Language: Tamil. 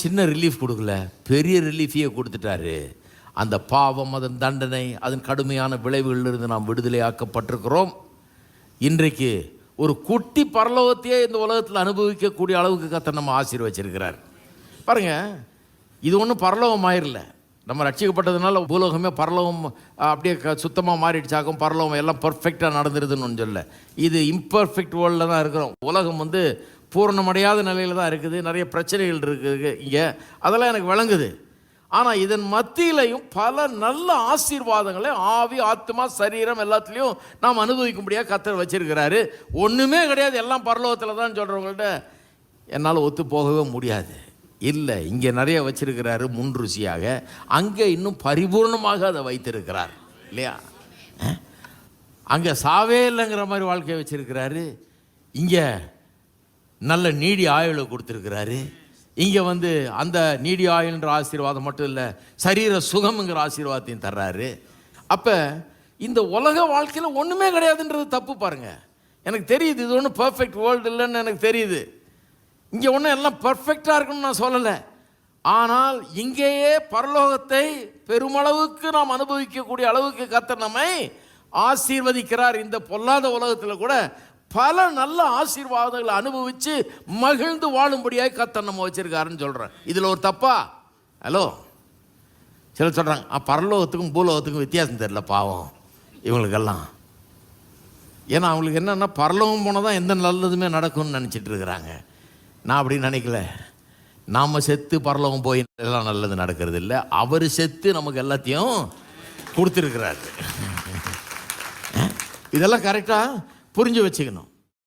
சின்ன ரிலீஃப் கொடுக்கல, பெரிய ரிலீஃபையே கொடுத்துட்டாரு. அந்த பாவம், அதன் தண்டனை, அதன் கடுமையான விளைவுகளிலிருந்து நாம் விடுதலை ஆக்கப்பட்டிருக்கிறோம். இன்றைக்கு ஒரு குட்டி பரலோகத்தையே இந்த உலகத்தில் அனுபவிக்கக்கூடிய அளவுக்கு கர்த்தர் நம்ம ஆசீர்வச்சிருக்கிறார். பாருங்க, இது ஒன்றும் பரலோகம் ஆயிரல. நம்ம ரட்சிக்கப்பட்டதுனால பூலோகமே பரலோகம் அப்படியே சுத்தமாக மாறிடுச்சாக்கும், பரலோகம் எல்லாம் பர்ஃபெக்டாக நடந்துருதுன்னு சொல்ல. இது இம்பர்ஃபெக்ட் வேர்ல்டில் தான் இருக்கிறோம். உலகம் பூரணமடையாத நிலையில் தான் இருக்குது. நிறைய பிரச்சனைகள் இருக்குது இங்கே, அதெல்லாம் எனக்கு விளங்குது. ஆனால் இதன் மத்தியிலையும் பல நல்ல ஆசீர்வாதங்களை ஆவி, ஆத்மா, சரீரம் எல்லாத்துலேயும் நாம் அனுபவிக்கும்படியாக கர்த்தர் வச்சிருக்கிறாரு. ஒன்றுமே கிடையாது, எல்லாம் பரலோகத்தில் தான் சொல்கிறவங்கள்ட்ட என்னால் ஒத்து போகவே முடியாது. இல்லை, இங்கே நிறைய வச்சிருக்கிறாரு முன் ருசியாக, அங்கே இன்னும் பரிபூர்ணமாக அதை வைத்திருக்கிறார் இல்லையா? அங்கே சாவே இல்லைங்கிற மாதிரி வாழ்க்கையை வச்சிருக்கிறாரு. இங்கே நல்ல நீடி ஆயுளை கொடுத்துருக்கிறாரு. இங்கே அந்த நீடி ஆயுள்ன்ற ஆசீர்வாதம் மட்டும் இல்லை, சரீர சுகம்ங்கிற ஆசீர்வாதத்தையும் தர்றாரு. அப்போ இந்த உலக வாழ்க்கையில் ஒன்றுமே கிடையாதுன்றது தப்பு. பாருங்க, எனக்கு தெரியுது இது ஒன்றும் பர்ஃபெக்ட் வேர்ல்டு இல்லைன்னு எனக்கு தெரியுது. இங்கே ஒன்றும் எல்லாம் பர்ஃபெக்டாக இருக்குன்னு நான் சொல்லலை. ஆனால் இங்கேயே பரலோகத்தை பெருமளவுக்கு நாம் அனுபவிக்கக்கூடிய அளவுக்கு கர்த்தர் நம்மை ஆசீர்வதிக்கிறார். இந்த பொல்லாத உலகத்தில் கூட பல நல்ல ஆசீர்வாதங்களை அனுபவித்து மகிழ்ந்து வாழும்படியாக கர்த்தர் நம்ம வச்சிருக்காருன்னு சொல்கிறேன். இதில் ஒரு தப்பா? ஹலோ, சிலர் சொல்கிறாங்க பரலோகத்துக்கும் பூலோகத்துக்கும் வித்தியாசம் தெரியல பாவம் இவங்களுக்கெல்லாம். ஏன்னா அவங்களுக்கு என்னென்னா பரலோகம் போனால் தான் எந்த நல்லதுமே நடக்கும்னு நினச்சிட்டு இருக்கிறாங்க. நான் அப்படி நினைக்கல. நாம் செத்து பரலோகம் போய் எல்லாம் நல்லது நடக்கிறது இல்லை, அவர் செத்து நமக்கு எல்லாத்தையும் கொடுத்துருக்கிறாரு. இதெல்லாம் கரெக்டாக புரிஞ்சு வச்சுக்கணும்.